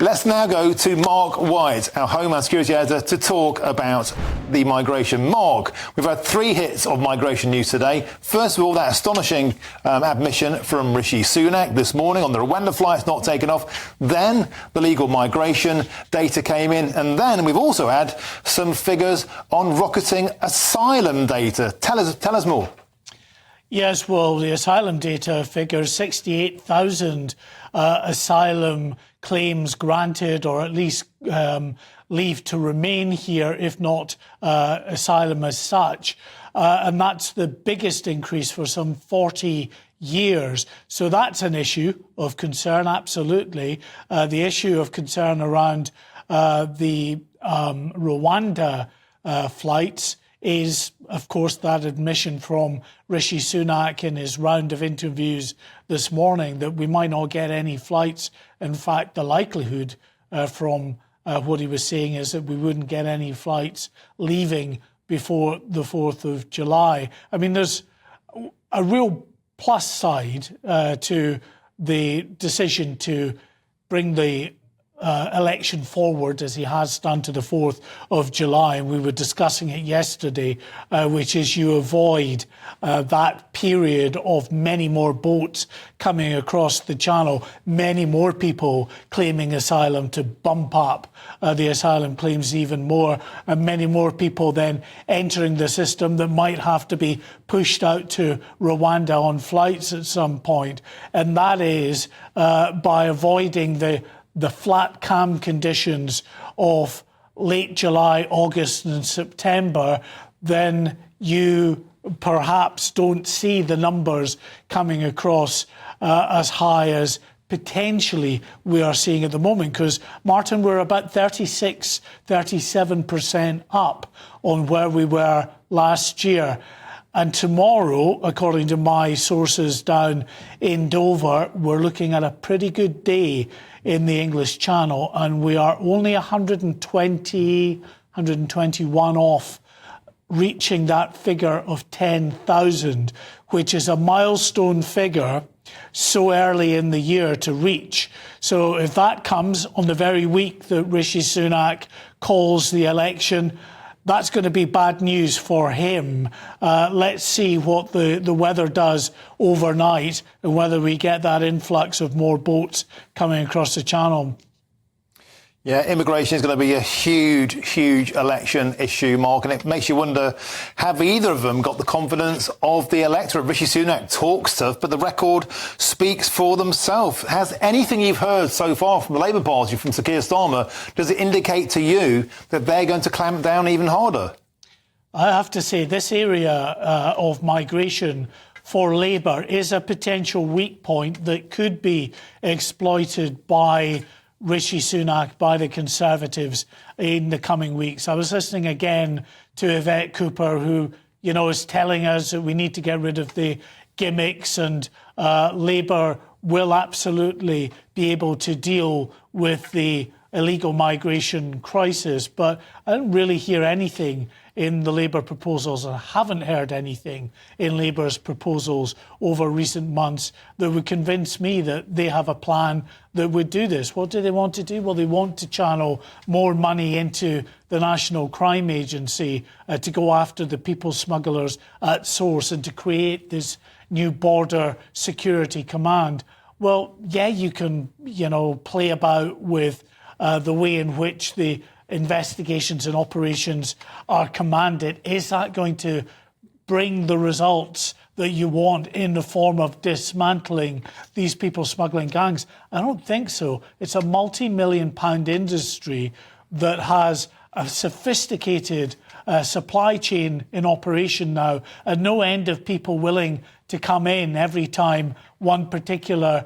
Let's now go to Mark White, our Homeland Security Editor, to talk about the migration. Mark, we've had three hits of migration news today. First of all, that astonishing admission from Rishi Sunak this morning on the Rwanda flights not taken off. Then the legal migration data came in. And then we've also had some figures on rocketing asylum data. Tell us more. Yes, well, the asylum data figures 68,000 asylum claims granted, or at least leave to remain here, if not asylum as such. And that's the biggest increase for some 40 years. So that's an issue of concern, absolutely. The issue of concern around the Rwanda flights is, of course, that admission from Rishi Sunak in his round of interviews this morning that we might not get any flights. In fact, the likelihood from what he was saying is that we wouldn't get any flights leaving before the 4th of July. I mean, there's a real plus side to the decision to bring the election forward, as he has done, to the 4th of July. And we were discussing it yesterday, which is you avoid that period of many more boats coming across the channel, many more people claiming asylum to bump up the asylum claims even more, and many more people then entering the system that might have to be pushed out to Rwanda on flights at some point. And that is by avoiding the flat cam conditions of late July, August and September, then you perhaps don't see the numbers coming across as high as potentially we are seeing at the moment. Because, Martin, we're about 36, 37% up on where we were last year. And tomorrow, according to my sources down in Dover, we're looking at a pretty good day in the English Channel, and we are only 121 off reaching that figure of 10,000, which is a milestone figure so early in the year to reach. So if that comes on the very week that Rishi Sunak calls the election, that's going to be bad news for him. Let's see what the weather does overnight and whether we get that influx of more boats coming across the channel. Yeah, immigration is going to be a huge election issue, Mark, and it makes you wonder, have either of them got the confidence of the electorate? Rishi Sunak talks tough, but the record speaks for themselves. Has anything you've heard so far from the Labour Party, from Sir Keir Starmer, does it indicate to you that they're going to clamp down even harder? I have to say, this area of migration for Labour is a potential weak point that could be exploited by Rishi Sunak, by the Conservatives in the coming weeks. I was listening again to Yvette Cooper, who, you know, is telling us that we need to get rid of the gimmicks, and Labour will absolutely be able to deal with the illegal migration crisis. But I don't really hear anything in the Labour proposals, and I haven't heard anything in Labour's proposals over recent months that would convince me that they have a plan that would do this. What do they want to do? Well, they want to channel more money into the National Crime Agency to go after the people smugglers at source and to create this new border security command. Well, yeah, you can, you know, play about with the way in which the investigations and operations are commanded. Is that going to bring the results that you want in the form of dismantling these people smuggling gangs? I don't think so. It's a multi-million-pound industry that has a sophisticated supply chain in operation now, and no end of people willing to come in every time one particular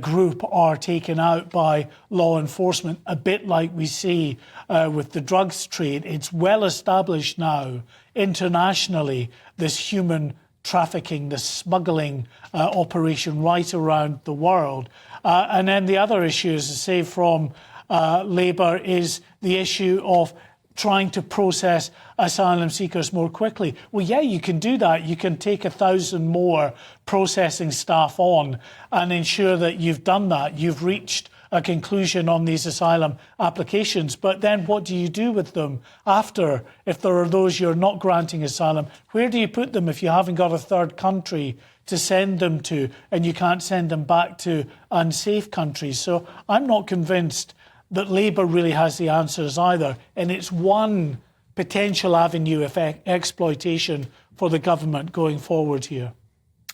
group are taken out by law enforcement, a bit like we see with the drugs trade. It's well established now internationally, this human trafficking, the smuggling operation right around the world. And then the other issue, as I say, from Labour is the issue of trying to process asylum seekers more quickly. Well, yeah, you can do that. You can take 1,000 more processing staff on and ensure that you've done that. You've reached a conclusion on these asylum applications. But then what do you do with them after? If there are those you're not granting asylum, where do you put them if you haven't got a third country to send them to, and you can't send them back to unsafe countries? So I'm not convinced that Labour really has the answers either. And it's one potential avenue of exploitation for the government going forward here.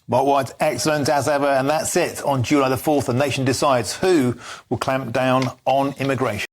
Mark White, excellent as ever. And that's it. On July the 4th, the nation decides who will clamp down on immigration.